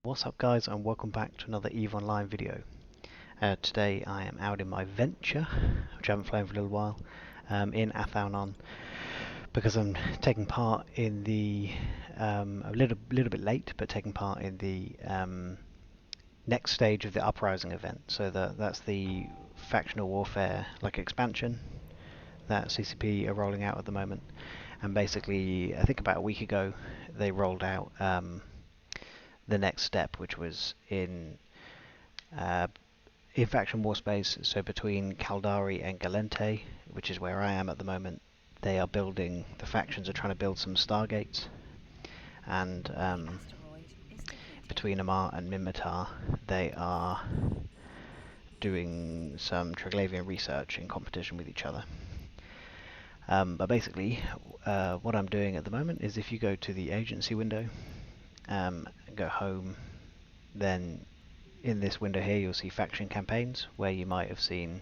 What's up guys, and welcome back to another EVE Online video. Today I am out in my venture, which I haven't flown for a little while, in Athounon, because I'm taking part in the, a little bit late, but taking part in the next stage of the Uprising event. So that's the factional warfare expansion that CCP are rolling out at the moment. And basically, I think about a week ago, they rolled out the next step, which was in faction war space, so between Caldari and Galente, which is where I am at the moment. They are building, the factions are trying to build some stargates, and between Amar and Minmatar they are doing some Triglavian research in competition with each other. But basically, what I'm doing at the moment is, if you go to the agency window, go home, then in this window here you'll see faction campaigns, where you might have seen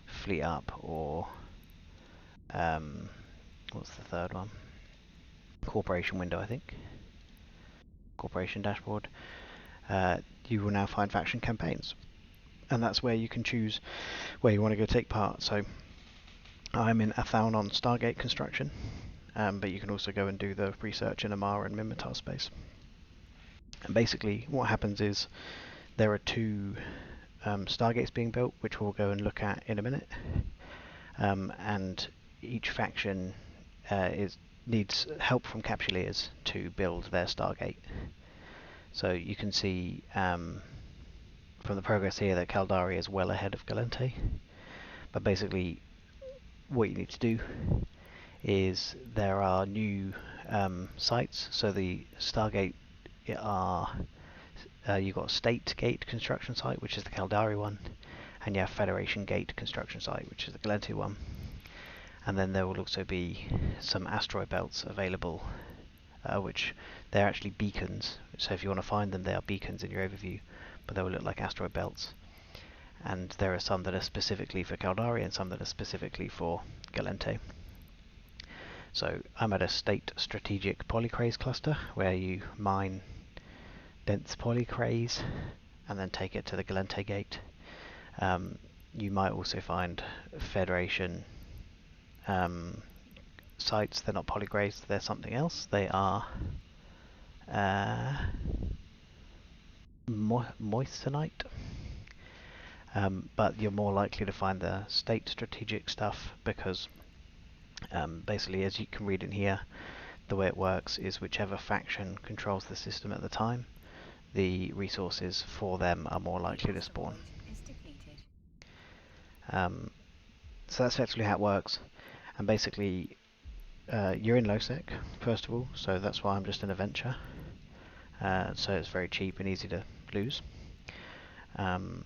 Fleet Up, or what's the third one? Corporation window, I think. Corporation dashboard. You will now find faction campaigns, and that's where you can choose where you want to go take part. So I'm in Athounon stargate construction, but you can also go and do the research in Amara and Minmatar space. And basically what happens is, there are two stargates being built, which we'll go and look at in a minute, and each faction needs help from capsuleers to build their stargate. So you can see from the progress here that Caldari is well ahead of Galente, but basically what you need to do is, there are new sites. So the stargate you've got State Gate construction site, which is the Caldari one, and you have Federation Gate construction site, which is the Galente one. And then there will also be some asteroid belts available, which they're actually beacons. So if you want to find them, they are beacons in your overview, but they will look like asteroid belts. And there are some that are specifically for Caldari and some that are specifically for Galente. So I'm at a State Strategic Polycraze cluster, where you mine dense polycraze and then take it to the Galente gate. You might also find Federation sites. They're not polycraze, they're something else. They are moissanite. But you're more likely to find the State Strategic stuff, because basically, as you can read in here, the way it works is, whichever faction controls the system at the time, the resources for them are more likely to spawn. So that's actually how it works. And basically, you're in low-sec, first of all, so that's why I'm just in a venture. So it's very cheap and easy to lose. And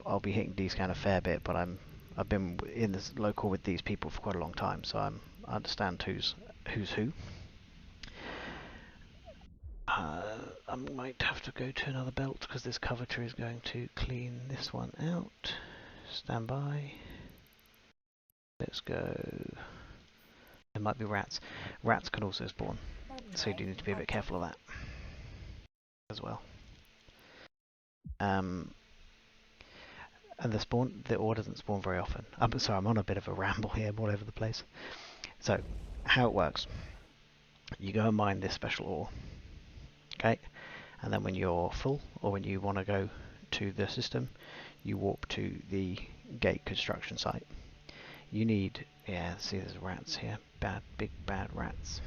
I'll be hitting D-scan a fair bit, but I've been in this local with these people for quite a long time, so I understand who's who. I might have to go to another belt, because this coverture is going to clean this one out. Stand by. Let's go. There might be rats. Rats can also spawn, so you do need to be a bit careful of that as well. And the ore doesn't spawn very often. I'm sorry, I'm on a bit of a ramble here, I'm all over the place. So, how it works. You go and mine this special ore. Okay? And then when you're full, or when you want to go to the system, you warp to the gate construction site. You need, yeah, see there's rats here. Big bad rats.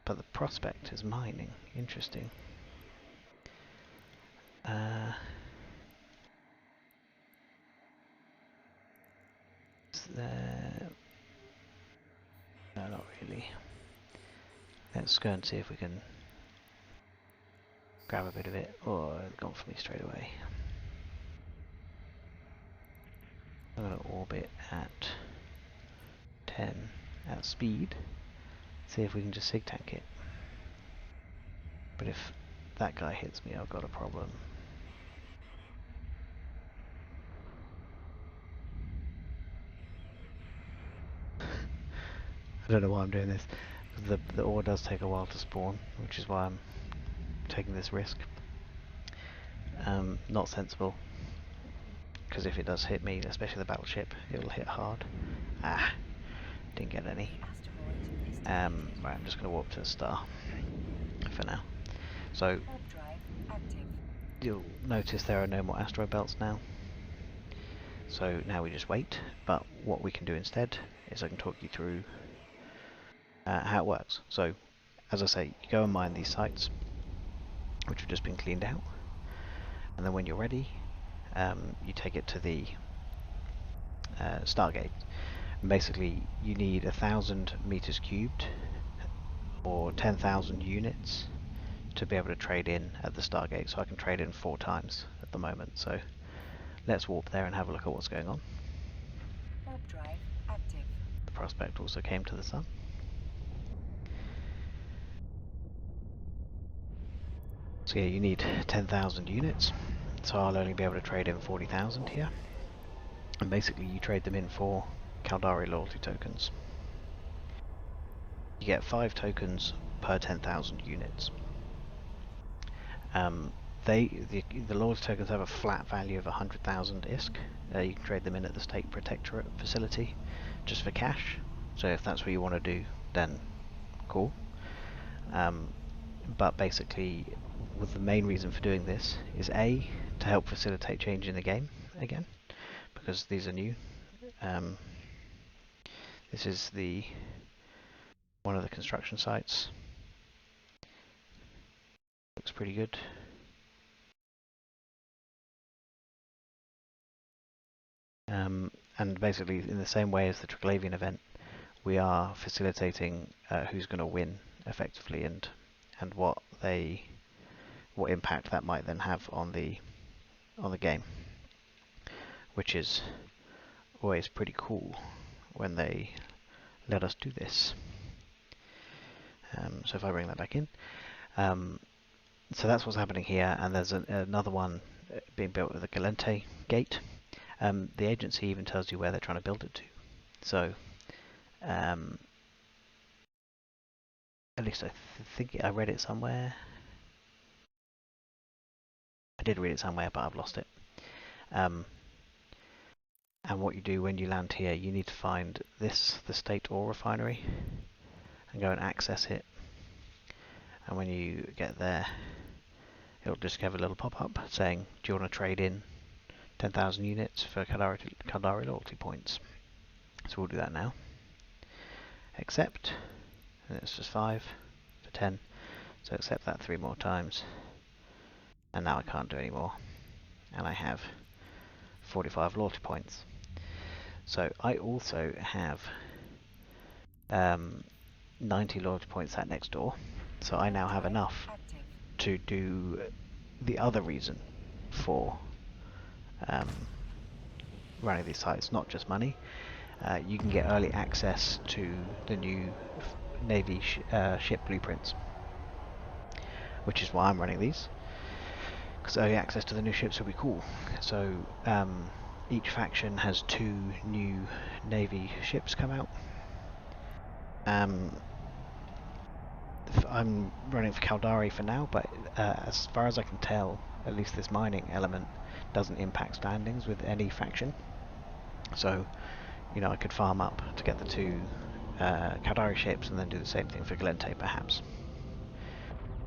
But the prospect is mining. Interesting. Is there... No, not really. Let's go and see if we can grab a bit of it. Oh, it's gone for me straight away. I'm going to orbit at 10 at speed. See if we can just sig tank it. But if that guy hits me, I've got a problem. I don't know why I'm doing this. the ore does take a while to spawn, which is why I'm taking this risk. Not sensible, because if it does hit me, especially the battleship, it'll hit hard. Ah, didn't get any. Right, I'm just going to warp to the star for now. So you'll notice there are no more asteroid belts now. So now we just wait, but what we can do instead is I can talk you through how it works. So, as I say, you go and mine these sites, which have just been cleaned out, and then when you're ready, you take it to the stargate. And basically, you need 1,000 meters cubed, or 10,000 units, to be able to trade in at the stargate. So I can trade in 4 times at the moment. So let's warp there and have a look at what's going on. Warp drive active. The prospect also came to the sun. So yeah, you need 10,000 units. So I'll only be able to trade in 40,000 here. And basically you trade them in for Caldari loyalty tokens. You get 5 tokens per 10,000 units. The loyalty tokens have a flat value of 100,000 ISK. You can trade them in at the State Protectorate facility just for cash. So if that's what you want to do, then cool. But basically, the main reason for doing this is A, to help facilitate change in the game again, because these are new. This is one of the construction sites. Looks pretty good. And basically, in the same way as the Triglavian event, we are facilitating who's going to win effectively, and what impact that might then have on the game, which is always pretty cool when they let us do this. So if I bring that back in, so that's what's happening here, and there's another one being built with the Galente gate. The agency even tells you where they're trying to build it to. So, at least I think I read it somewhere. I did read it somewhere, but I've lost it. And what you do when you land here, you need to find the state ore refinery, and go and access it. And when you get there, it'll just give a little pop-up saying, do you want to trade in 10,000 units for Caldari loyalty points? So we'll do that now. Accept, and it's just 5 for 10. So accept that 3 more times. And now I can't do any more. And I have 45 loyalty points. So I also have 90 loyalty points sat next door. So I now have enough to do the other reason for running these sites, not just money. You can get early access to the new Navy ship blueprints, which is why I'm running these, because early access to the new ships will be cool. So each faction has 2 new Navy ships come out. I'm running for Caldari for now, but as far as I can tell, at least this mining element doesn't impact standings with any faction. So, I could farm up to get the 2 Caldari ships and then do the same thing for Galente, perhaps.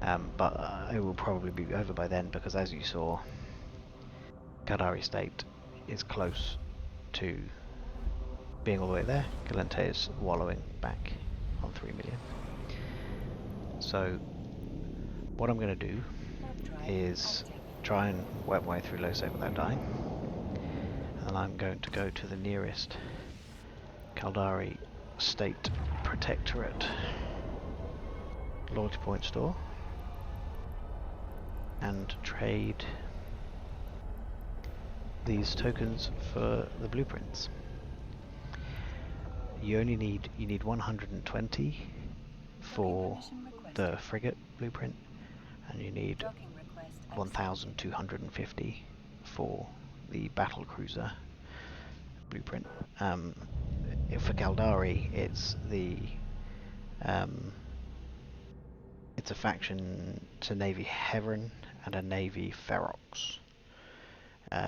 But it will probably be over by then, because as you saw, Caldari State is close to being all the way there. Galente is wallowing back on 3 million. So what I'm going to do is try and work my way through Losec without dying, and I'm going to go to the nearest Caldari State Protectorate loyalty point store and trade these tokens for the blueprints. You need 120 for the frigate blueprint, and you need 1,250 for the battle cruiser blueprint. For Caldari, it's the It's a faction to Navy Heron and a Navy Ferox.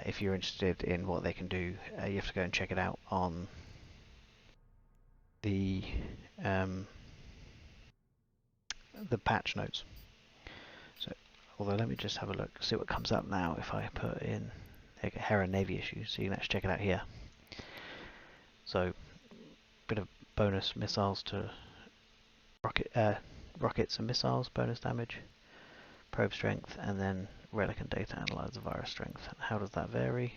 If you're interested in what they can do, you have to go and check it out on the patch notes. So, although let me just have a look, see what comes up now if I put in Heron Navy issues, so you can actually check it out here. So, bit of bonus missiles to rockets and missiles, bonus damage, probe strength, and then relic and data analyzer virus strength. How does that vary?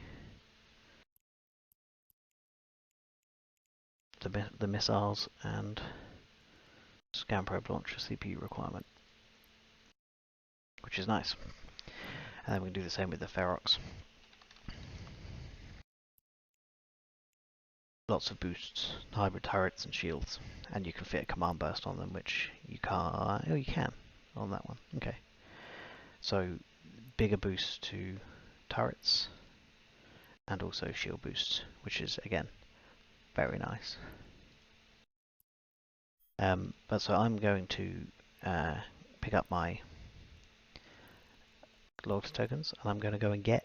The missiles and scan probe launcher CPU requirement, which is nice. And then we can do the same with the Ferox. Lots of boosts, hybrid turrets and shields, and you can fit a command burst on them, which you can't. Oh, you can on that one. Okay. So bigger boosts to turrets and also shield boosts, which is again very nice. But so I'm going to pick up my loyalty tokens, and I'm going to go and get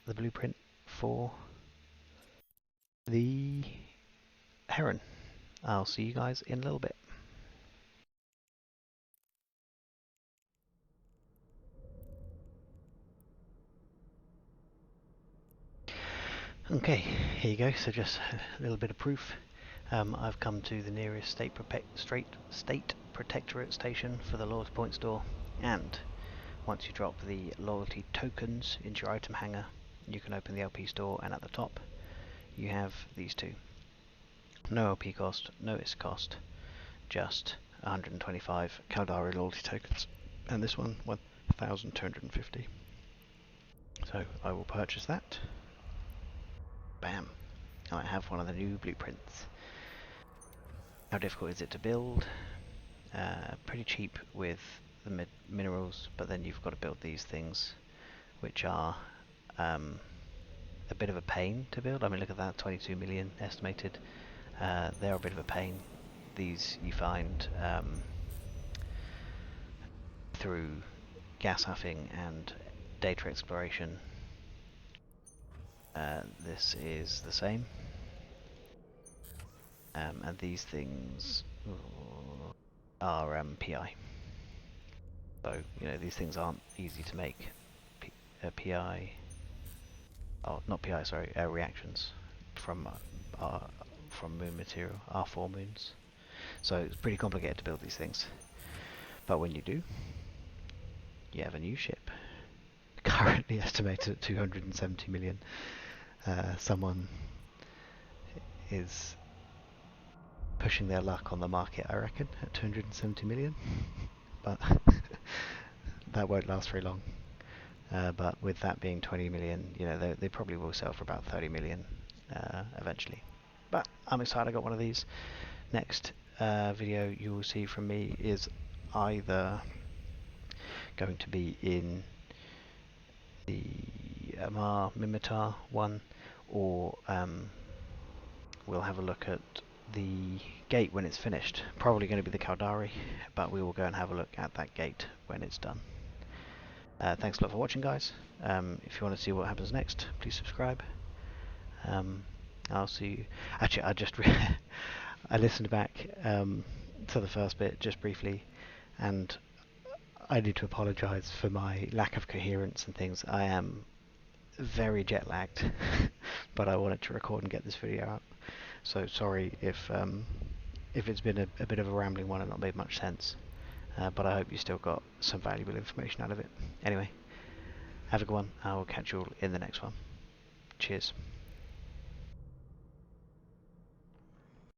the blueprint for the Heron. I'll see you guys in a little bit. Okay, here you go. So just a little bit of proof. I've come to the nearest state protectorate station for the loyalty point store, and once you drop the loyalty tokens into your item hanger, you can open the LP store, and at the top you have these two. No LP cost, no IS cost, just 125 Caldari loyalty tokens, and this one 1,250. So I will purchase that. Bam! I have one of the new blueprints. How difficult is it to build? Pretty cheap with the minerals, but then you've got to build these things, which are a bit of a pain to build. I mean, look at that, 22 million estimated. They're a bit of a pain. These you find through gas huffing and data exploration. This is the same. And these things are PI. So, you know, these things aren't easy to make. PI, oh, not PI, sorry, reactions from moon material, R4 moons. So it's pretty complicated to build these things. But when you do, you have a new ship. Currently estimated at 270 million. Someone is pushing their luck on the market, I reckon, at 270 million. But that won't last very long. But with that being 20 million, you know, they probably will sell for about 30 million eventually. But I'm excited I got one of these. Next video you will see from me is either going to be in the Amar Mimitar one, or we'll have a look at the gate when it's finished. Probably going to be the Caldari, but we will go and have a look at that gate when it's done. Thanks a lot for watching, guys. If you want to see what happens next, please subscribe. I'll see you. Actually, I listened back to the first bit just briefly, and I need to apologise for my lack of coherence and things. I am very jet lagged, but I wanted to record and get this video out. So sorry if it's been a bit of a rambling one and not made much sense. But I hope you still got some valuable information out of it. Anyway, have a good one. I will catch you all in the next one. Cheers.